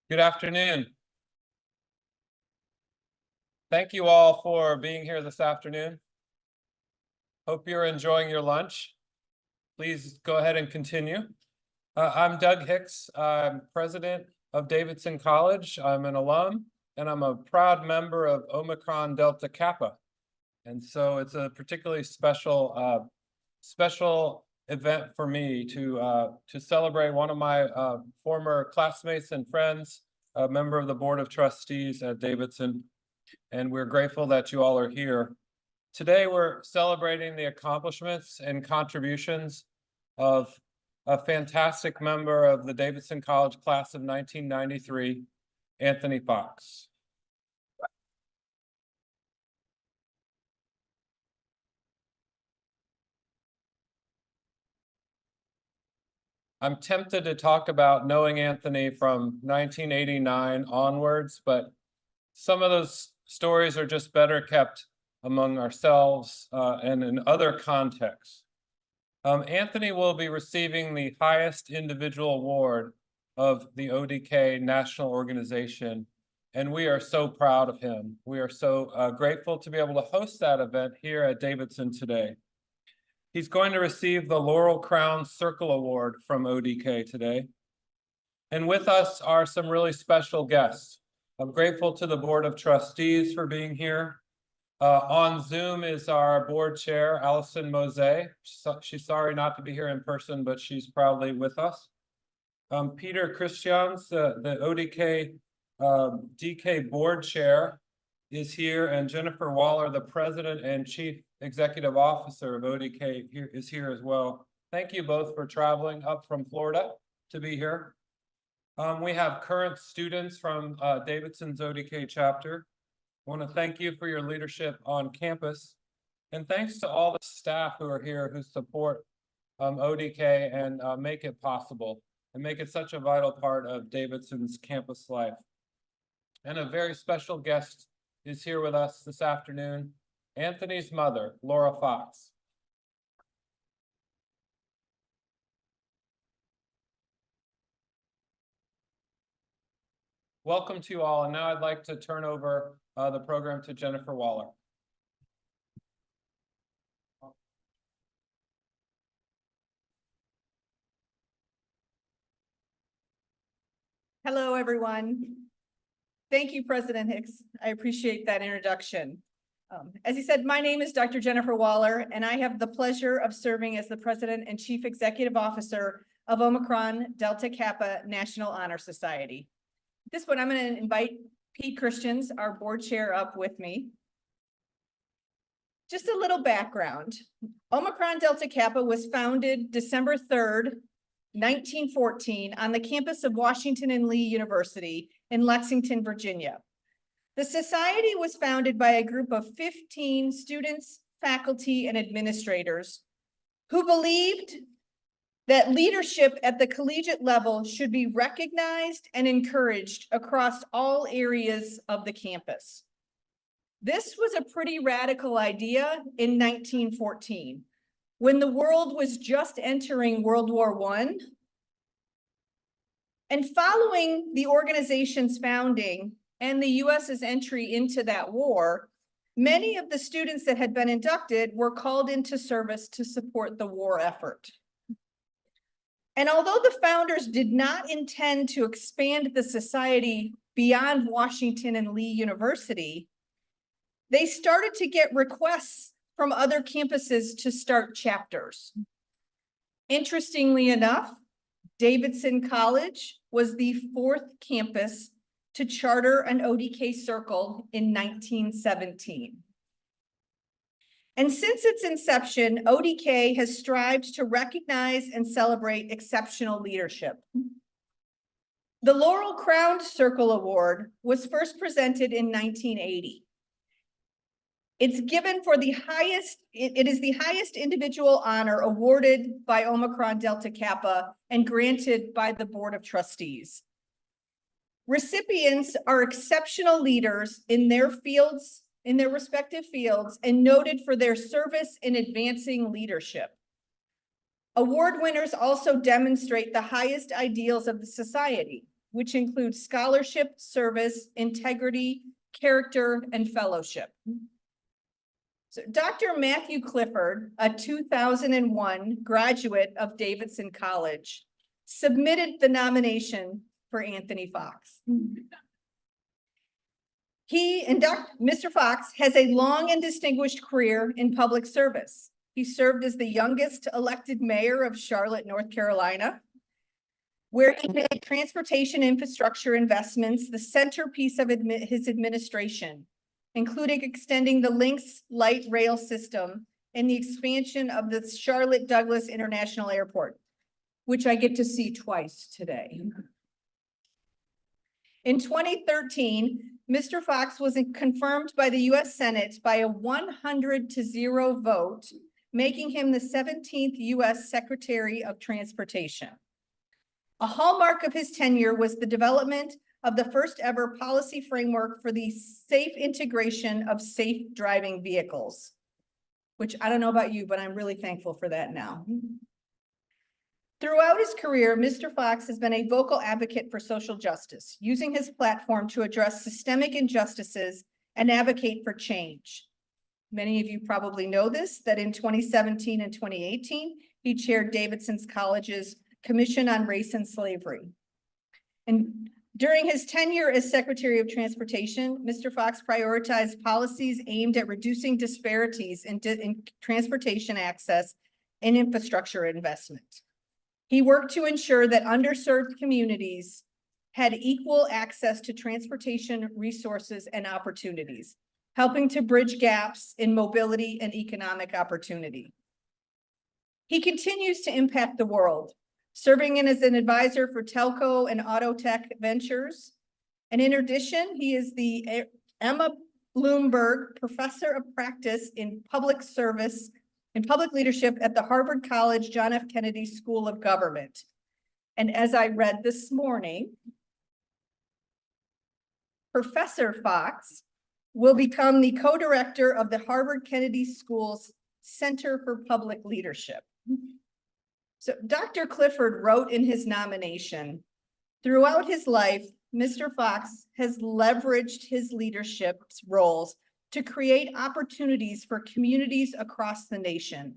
Good afternoon. Thank you all for being here this afternoon. Hope you're enjoying your lunch. Please go ahead and continue. I'm Doug Hicks. I'm president of Davidson College. I'm an alum, and I'm a proud member of Omicron Delta Kappa. And so it's a particularly special event for me to celebrate one of my former classmates and friends, a member of the Board of Trustees at Davidson. And we're grateful that you all are here. Today, we're celebrating the accomplishments and contributions of a fantastic member of the Davidson College class of 1993, Anthony Foxx. I'm tempted to talk about knowing Anthony from 1989 onwards, but some of those stories are just better kept among ourselves and in other contexts. Anthony will be receiving the highest individual award of the ODK national organization, and we are so proud of him. We are so grateful to be able to host that event here at Davidson today. He's going to receive the Laurel Crown Circle Award from ODK today. And with us are some really special guests. I'm grateful to the Board of Trustees for being here. On Zoom is our board chair, Allison Mose. She's sorry not to be here in person, but she's proudly with us. Peter Christians, the ODK DK board chair, is here, and Jennifer Waller, the president and chief executive officer of ODK, is here as well. Thank you both for traveling up from Florida to be here. We have current students from Davidson's ODK chapter. I want to thank you for your leadership on campus. And thanks to all the staff who are here who support ODK and make it possible and make it such a vital part of Davidson's campus life. And a very special guest is here with us this afternoon, Anthony's mother, Laura Foxx. Welcome to you all, and now I'd like to turn over the program to Jennifer Waller. Hello, everyone. Thank you, President Hicks. I appreciate that introduction. As he said, my name is Dr. Jennifer Waller, and I have the pleasure of serving as the President and Chief Executive Officer of Omicron Delta Kappa National Honor Society. This one, I'm going to invite Pete Christians, our board chair, up with me. Just a little background. Omicron Delta Kappa was founded December 3rd, 1914 on the campus of Washington and Lee University in Lexington, Virginia. The society was founded by a group of 15 students, faculty, and administrators who believed that leadership at the collegiate level should be recognized and encouraged across all areas of the campus. This was a pretty radical idea in 1914, when the world was just entering World War I. And following the organization's founding and the US's entry into that war, many of the students that had been inducted were called into service to support the war effort. And although the founders did not intend to expand the society beyond Washington and Lee University, they started to get requests from other campuses to start chapters. Interestingly enough, Davidson College was the fourth campus to charter an ODK circle in 1917. And since its inception, ODK has strived to recognize and celebrate exceptional leadership. The Laurel Crown Circle Award was first presented in 1980. It's given for the highest, it is the highest individual honor awarded by Omicron Delta Kappa and granted by the Board of Trustees. Recipients are exceptional leaders in their fields, in their respective fields, and noted for their service in advancing leadership. Award winners also demonstrate the highest ideals of the society, which includes scholarship, service, integrity, character, and fellowship. So Dr. Matthew Clifford, a 2001 graduate of Davidson College, submitted the nomination for Anthony Foxx. Mr. Foxx has a long and distinguished career in public service. He served as the youngest elected mayor of Charlotte, North Carolina, where he made transportation infrastructure investments the centerpiece of his administration, including extending the Lynx light rail system and the expansion of the Charlotte Douglas International Airport, which I get to see twice today. In 2013, Mr. Foxx was confirmed by the US Senate by a 100-0 vote, making him the 17th US Secretary of Transportation. A hallmark of his tenure was the development of the first ever policy framework for the safe integration of safe driving vehicles, which I don't know about you, but I'm really thankful for that now. Throughout his career, Mr. Foxx has been a vocal advocate for social justice, using his platform to address systemic injustices and advocate for change. Many of you probably know this, that in 2017 and 2018, he chaired Davidson College's Commission on Race and Slavery. And during his tenure as Secretary of Transportation, Mr. Foxx prioritized policies aimed at reducing disparities in transportation access and infrastructure investment. He worked to ensure that underserved communities had equal access to transportation resources and opportunities, helping to bridge gaps in mobility and economic opportunity. He continues to impact the world, serving as an advisor for telco and auto tech ventures. And in addition, he is the Emma Bloomberg Professor of Practice in Public Service and Public Leadership at the Harvard College John F. Kennedy School of Government. And as I read this morning, Professor Foxx will become the co-director of the Harvard Kennedy School's Center for Public Leadership. So Dr. Clifford wrote in his nomination, throughout his life, Mr. Foxx has leveraged his leadership roles to create opportunities for communities across the nation.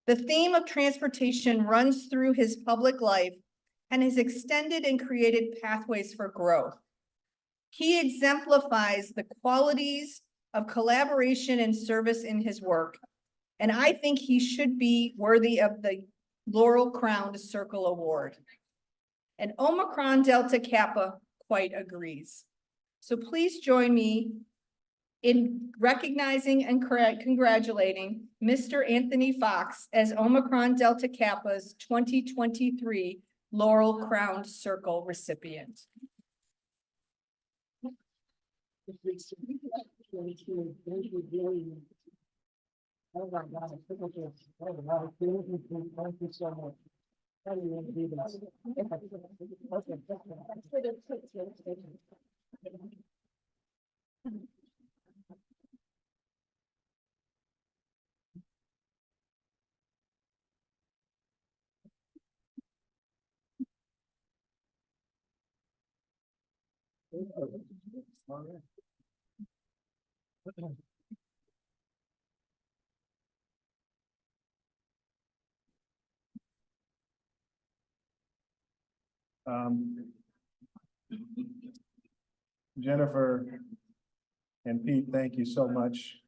The theme of transportation runs through his public life and has extended and created pathways for growth. He exemplifies the qualities of collaboration and service in his work, and I think he should be worthy of the Laurel Crowned Circle Award. And Omicron Delta Kappa quite agrees. So please join me in recognizing and congratulating Mr. Anthony Foxx as Omicron Delta Kappa's 2023 Laurel Crowned Circle recipient. Oh my God, thank you so much. How do you want to do this? Jennifer and Pete, thank you so much.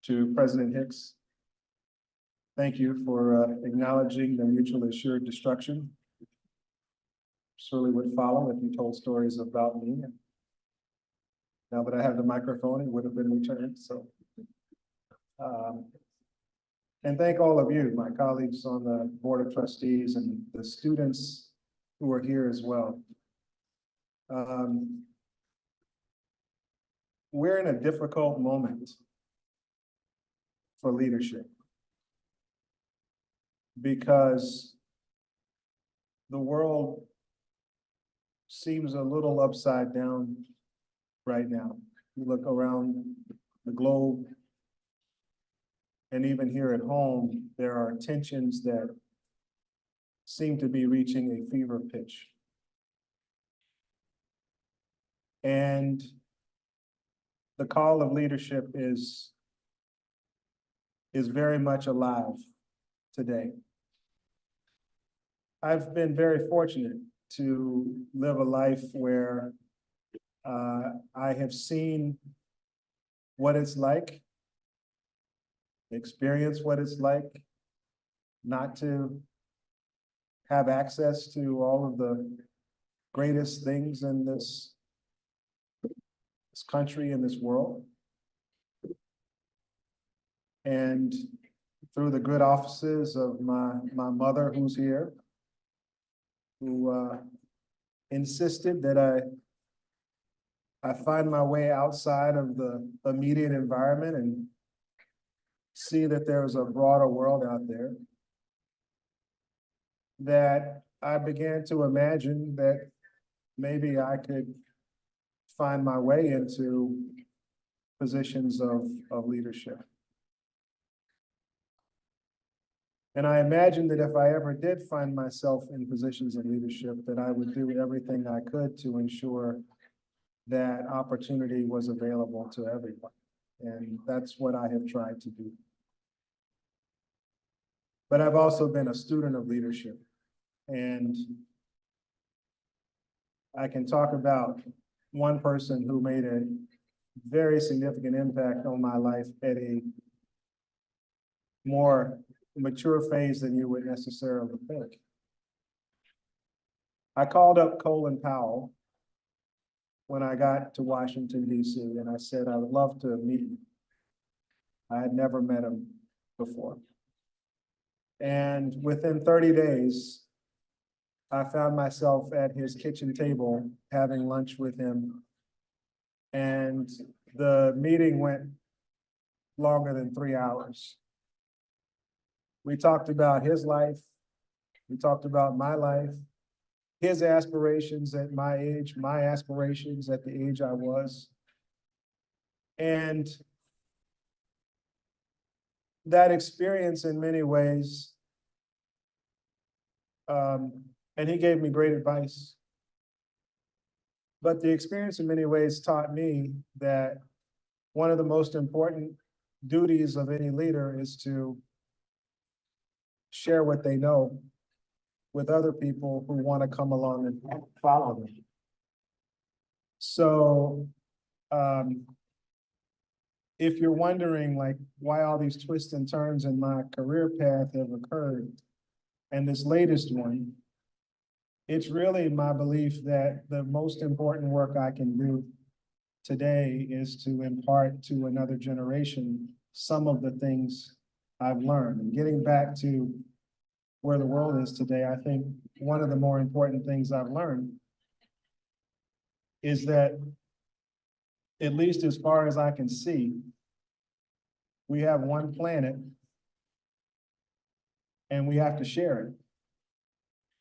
To President Hicks, thank you for acknowledging the mutually assured destruction. Surely would follow if you told stories about me. Now that I have the microphone, it would have been returned, so. And thank all of you, my colleagues on the Board of Trustees and the students who are here as well. We're in a difficult moment for leadership because the world seems a little upside down right now. You look around the globe and even here at home, there are tensions that seem to be reaching a fever pitch. And the call of leadership is very much alive today. I've been very fortunate to live a life where I have seen what it's like, experience what it's like not to have access to all of the greatest things in this country, in this world. And through the good offices of my mother, who's here, who insisted that I find my way outside of the immediate environment and see that there's a broader world out there, that I began to imagine that maybe I could find my way into positions of leadership. And I imagined that if I ever did find myself in positions of leadership, that I would do everything I could to ensure that opportunity was available to everyone. And that's what I have tried to do. But I've also been a student of leadership. And I can talk about one person who made a very significant impact on my life at a more mature phase than you would necessarily think. I called up Colin Powell when I got to Washington, D.C., and I said, I would love to meet you. I had never met him before. And within 30 days, I found myself at his kitchen table having lunch with him. And the meeting went longer than 3 hours. We talked about his life. We talked about my life, his aspirations at my age, my aspirations at the age I was. And that experience in many ways, and he gave me great advice. But the experience in many ways taught me that one of the most important duties of any leader is to share what they know with other people who want to come along and follow them. So, if you're wondering like why all these twists and turns in my career path have occurred, and this latest one, it's really my belief that the most important work I can do today is to impart to another generation some of the things I've learned. And getting back to where the world is today, I think one of the more important things I've learned is that, at least as far as I can see, we have one planet and we have to share it.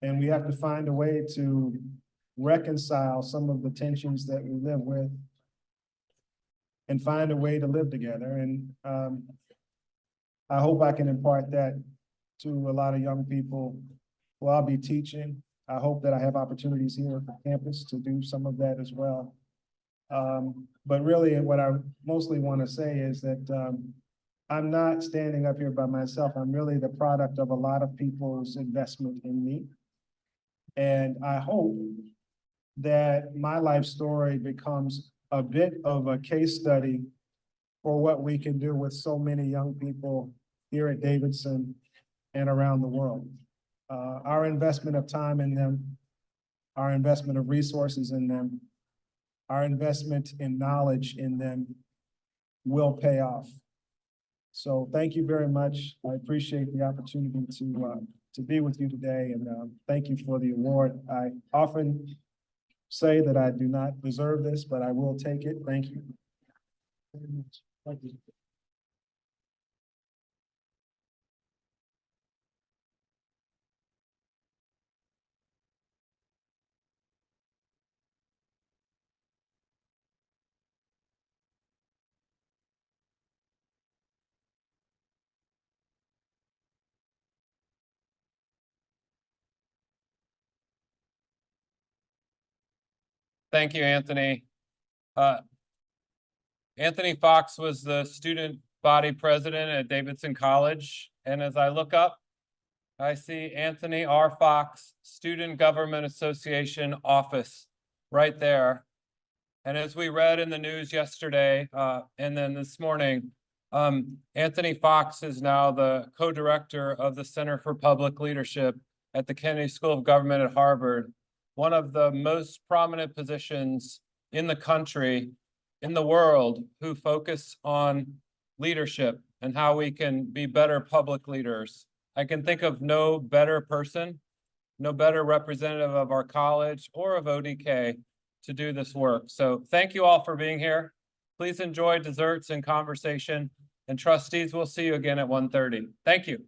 And we have to find a way to reconcile some of the tensions that we live with and find a way to live together. And I hope I can impart that to a lot of young people who I'll be teaching. I hope that I have opportunities here at the campus to do some of that as well. But really what I mostly want to say is that I'm not standing up here by myself. I'm really the product of a lot of people's investment in me. And I hope that my life story becomes a bit of a case study for what we can do with so many young people here at Davidson and around the world. Our investment of time in them, our investment of resources in them, our investment in knowledge in them will pay off. So thank you very much. I appreciate the opportunity to be with you today, and thank you for the award. I often say that I do not deserve this, but I will take it. Thank you. Thank you. Thank you, Anthony. Anthony Foxx was the student body president at Davidson College. And as I look up, I see Anthony R. Foxx, Student Government Association office right there. And as we read in the news yesterday, and then this morning, Anthony Foxx is now the co-director of the Center for Public Leadership at the Kennedy School of Government at Harvard, one of the most prominent positions in the country, in the world, who focus on leadership and how we can be better public leaders. I can think of no better person, no better representative of our college or of ODK to do this work. So thank you all for being here. Please enjoy desserts and conversation. And trustees, we'll see you again at 1:30. Thank you.